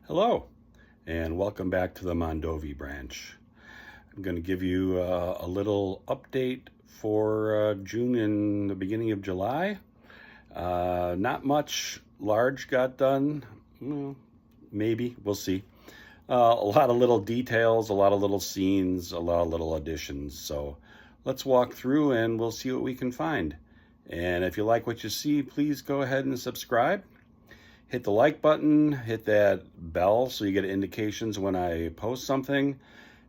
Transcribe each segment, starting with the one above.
Hello, and welcome back to the Mondovi branch. I'm going to give you a little update for June and the beginning of July. Not much large got done. Maybe, we'll see. A lot of little details, a lot of little scenes, a lot of little additions. So let's walk through and we'll see what we can find. And if you like what you see, please go ahead and subscribe. Hit the like button, hit that bell so you get indications when I post something.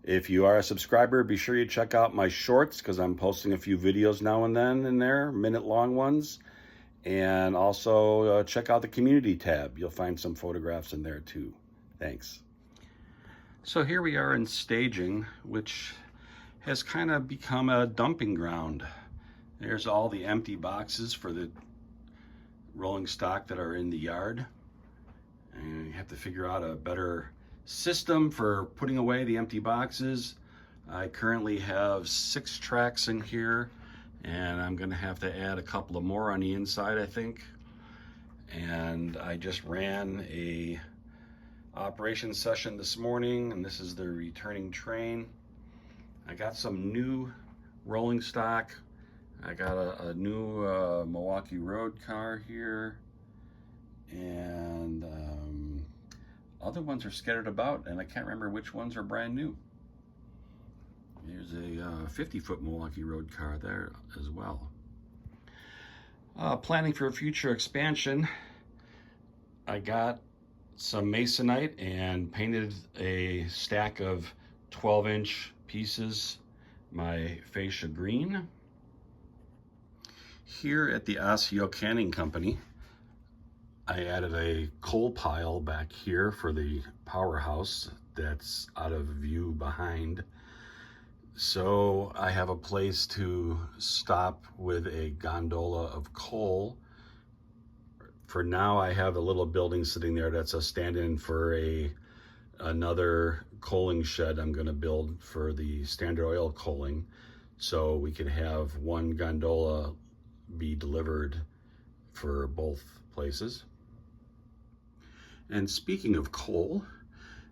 If you are a subscriber, be sure you check out my shorts because I'm posting a few videos now and then in there, minute-long ones. And also check out the community tab. You'll find some photographs in there too. Thanks. So here we are in staging, which has kind of become a dumping ground. There's all the empty boxes for the rolling stock that are in the yard, and you have to figure out a better system for putting away the empty boxes. I currently have 6 tracks in here, and I'm going to have to add a couple of more on the inside, I think. And I just ran a operation session this morning, and this is the returning train. I got some new rolling stock. I got a new Milwaukee Road car here, and other ones are scattered about, and I can't remember which ones are brand new. There's a 50-foot Milwaukee Road car there as well. Planning for future expansion. I got some masonite and painted a stack of 12-inch pieces, my fascia green. Here at the Osseo Canning Company, I added a coal pile back here for the powerhouse that's out of view behind. So I have a place to stop with a gondola of coal. For now, I have a little building sitting there that's a stand-in for another coaling shed I'm going to build for the Standard Oil coaling, so we can have one gondola be delivered for both places. And speaking of coal,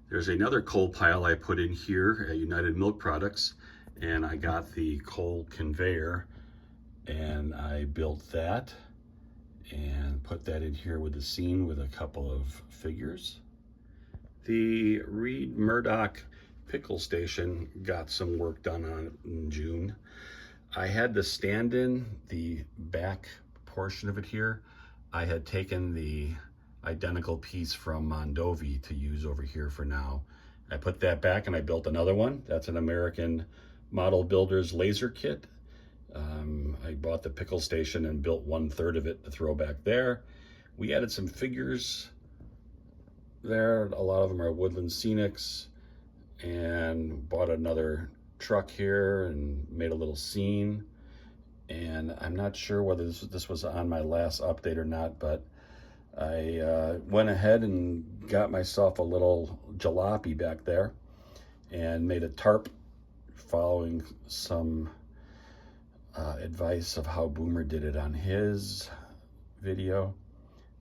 there's another coal pile I put in here at United Milk Products, and I got the coal conveyor and I built that and put that in here with the scene with a couple of figures. The Reed Murdoch pickle station got some work done on it in June. I had the stand-in, the back portion of it here. I had taken the identical piece from Mondovi to use over here for now. I put that back and I built another one. That's an American Model Builders laser kit. I bought the pickle station and built 1/3 of it to throw back there. We added some figures there. A lot of them are Woodland Scenics, and bought another truck here and made a little scene. And I'm not sure whether this was on my last update or not, but I went ahead and got myself a little jalopy back there and made a tarp following some advice of how Boomer did it on his video,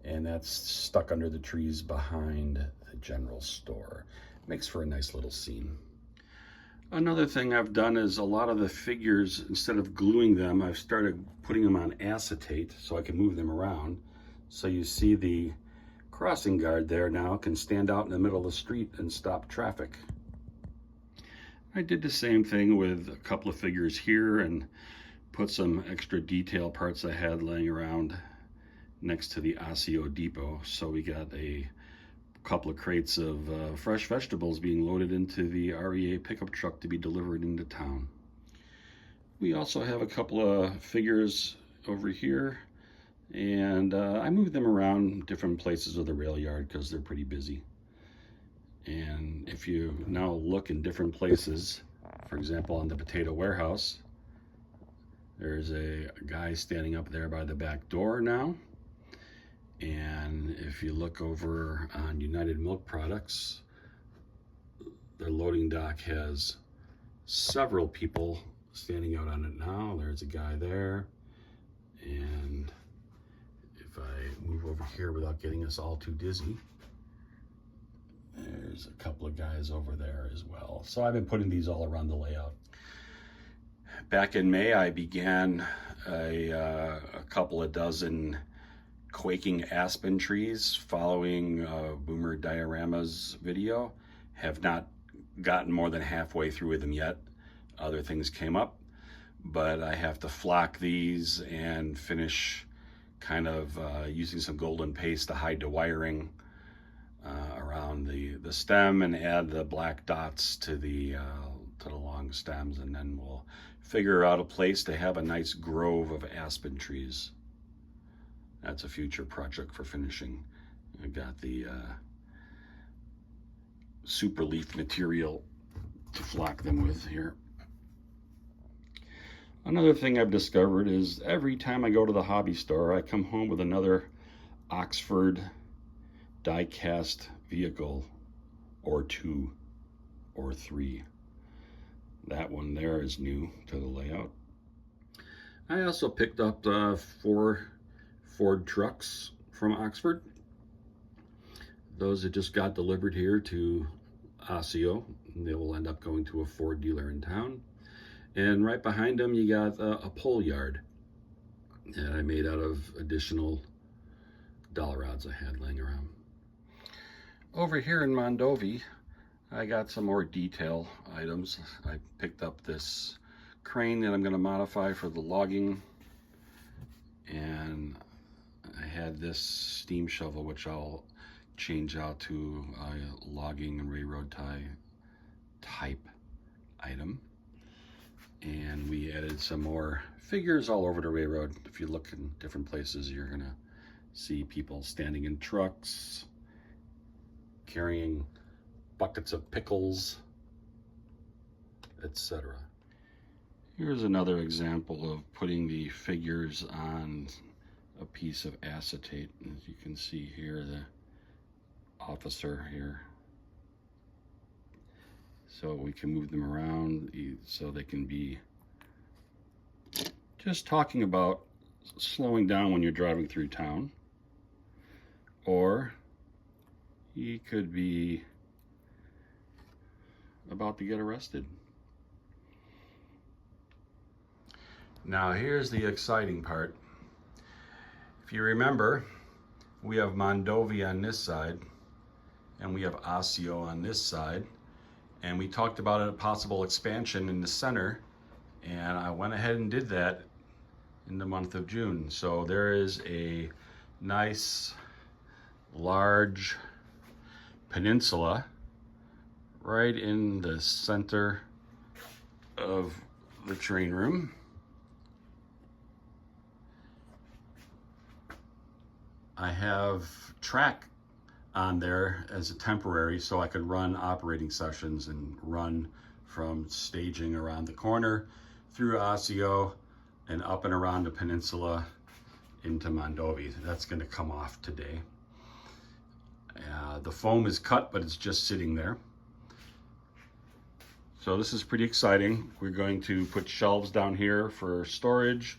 and that's stuck under the trees behind the general store. Makes for a nice little scene. Another thing I've done is a lot of the figures, instead of gluing them, I've started putting them on acetate so I can move them around. So you see the crossing guard there now can stand out in the middle of the street and stop traffic. I did the same thing with a couple of figures here and put some extra detail parts I had laying around next to the Osseo depot. So we got a couple of crates of fresh vegetables being loaded into the REA pickup truck to be delivered into town. We also have a couple of figures over here, and I moved them around different places of the rail yard because they're pretty busy. And if you now look in different places, for example on the potato warehouse, there's a guy standing up there by the back door now. And if you look over on United Milk Products, their loading dock has several people standing out on it now. There's a guy there. And if I move over here without getting us all too dizzy, there's a couple of guys over there as well. So I've been putting these all around the layout. Back in May, I began a couple of dozen quaking aspen trees following Boomer Diorama's video. Have not gotten more than halfway through with them yet. Other things came up, but I have to flock these and finish kind of using some golden paste to hide the wiring around the stem, and add the black dots to the long stems, and then we'll figure out a place to have a nice grove of aspen trees. That's a future project for finishing. I got the super leaf material to flock them with here. Another thing I've discovered is every time I go to the hobby store, I come home with another Oxford die-cast vehicle, or 2 or 3. That one there is new to the layout. I also picked up 4 Ford trucks from Oxford. Those that just got delivered here to Osseo. They will end up going to a Ford dealer in town. And right behind them you got a pole yard that I made out of additional dowel rods I had laying around. Over here in Mondovi, I got some more detail items. I picked up this crane that I'm going to modify for the logging, and I had this steam shovel which I'll change out to a logging and railroad tie type item. And we added some more figures all over the railroad. If you look in different places, you're gonna see people standing in trucks, carrying buckets of pickles, etc. Here's another example of putting the figures on a piece of acetate. As you can see here, the officer here. So we can move them around so they can be just talking about slowing down when you're driving through town. Or he could be about to get arrested. Now here's the exciting part. If you remember, we have Mondovi on this side and we have Osseo on this side. And we talked about a possible expansion in the center, and I went ahead and did that in the month of June. So there is a nice large peninsula right in the center of the train room. I have track on there as a temporary so I could run operating sessions and run from staging around the corner through Osseo and up and around the peninsula into Mondovi. That's going to come off today. The foam is cut, but it's just sitting there. So this is pretty exciting. We're going to put shelves down here for storage.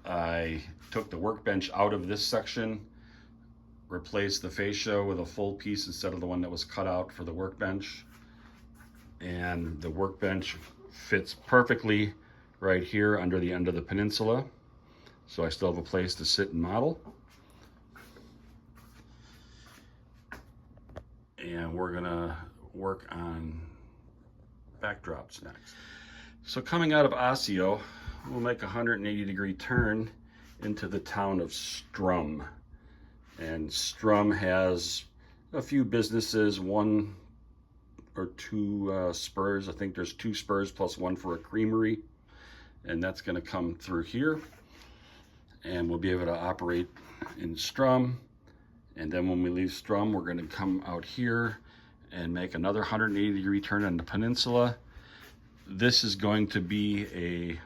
I took the workbench out of this section, replaced the fascia with a full piece instead of the one that was cut out for the workbench. And the workbench fits perfectly right here under the end of the peninsula. So I still have a place to sit and model. And we're gonna work on backdrops next. So coming out of Osseo, we'll make a 180-degree turn into the town of Strum. And Strum has a few businesses, 1 or 2 spurs. I think there's 2 spurs plus 1 for a creamery. And that's going to come through here. And we'll be able to operate in Strum. And then when we leave Strum, we're going to come out here and make another 180-degree turn on the peninsula. This is going to be a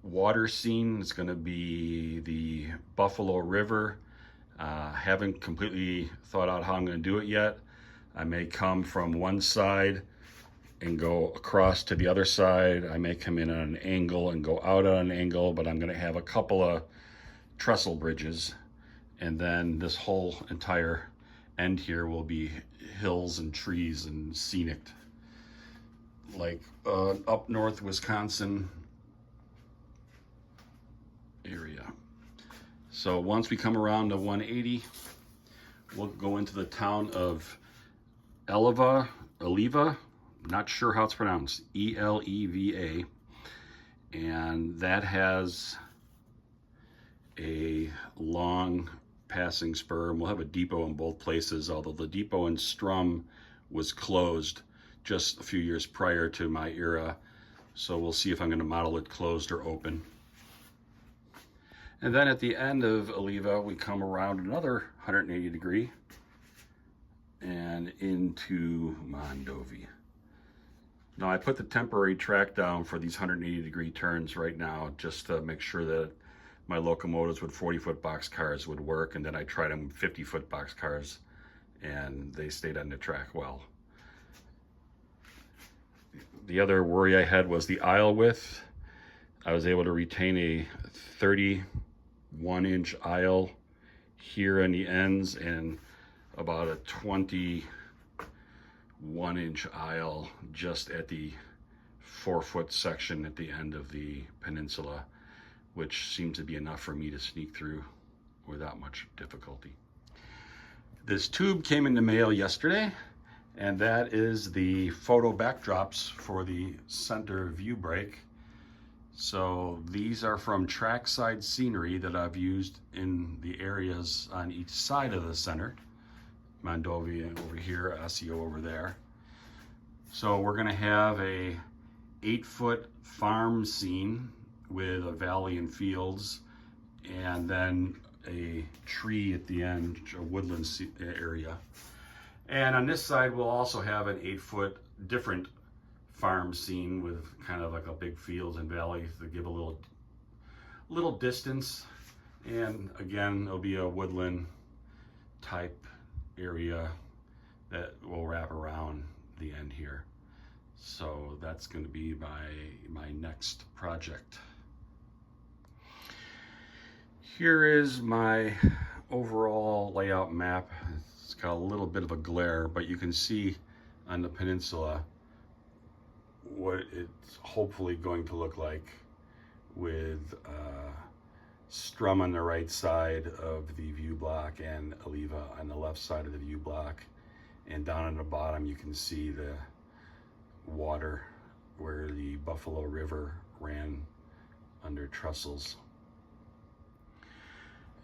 water scene. It's going to be the Buffalo River. Haven't completely thought out how I'm going to do it yet. I may come from one side and go across to the other side. I may come in on an angle and go out on an angle, but I'm going to have a couple of trestle bridges, and then this whole entire end here will be hills and trees and scenic, like up north Wisconsin area. So once we come around to 180, we'll go into the town of Eleva, not sure how it's pronounced, E-L-E-V-A, and that has a long passing spur, and we'll have a depot in both places, although the depot in Strum was closed just a few years prior to my era, so we'll see if I'm going to model it closed or open. And then at the end of Eleva, we come around another 180 degree and into Mondovi. Now I put the temporary track down for these 180 degree turns right now just to make sure that my locomotives with 40-foot box cars would work, and then I tried them with 50-foot box cars and they stayed on the track well. The other worry I had was the aisle width. I was able to retain a 31-inch aisle here on the ends and about a 21-inch aisle just at the 4-foot section at the end of the Peninsula, which seems to be enough for me to sneak through without much difficulty. This tube came in the mail yesterday, and that is the photo backdrops for the center view brake. So these are from trackside scenery that I've used in the areas on each side of the center. Mondovi over here, Osseo over there. So we're gonna have a 8-foot farm scene with a valley and fields, and then a tree at the end, a woodland area. And on this side, we'll also have an 8-foot different farm scene with kind of like a big fields and valley to give a little distance. And again, it'll be a woodland type area that will wrap around the end here. So that's going to be my next project. Here is my overall layout map. It's got a little bit of a glare, but you can see on the peninsula what it's hopefully going to look like with Strum on the right side of the view block and Eleva on the left side of the view block. And down on the bottom you can see the water where the Buffalo River ran under trestles.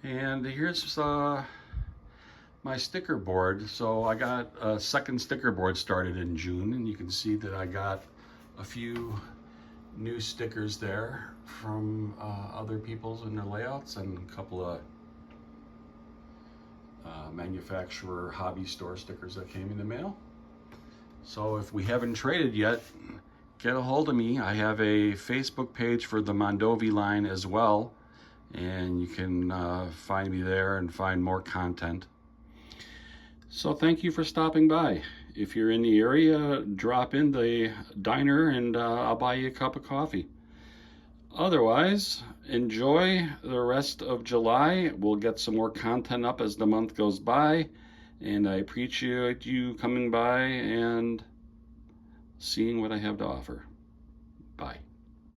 And here's my sticker board. So I got a second sticker board started in June, and you can see that I got a few new stickers there from other people's in their layouts, and a couple of manufacturer hobby store stickers that came in the mail. So if we haven't traded yet, get a hold of me. I have a Facebook page for the Mondovi Line as well, and you can find me there and find more content. So thank you for stopping by. If you're in the area, drop in the diner and I'll buy you a cup of coffee. Otherwise, enjoy the rest of July. We'll get some more content up as the month goes by, and I appreciate you coming by and seeing what I have to offer. Bye.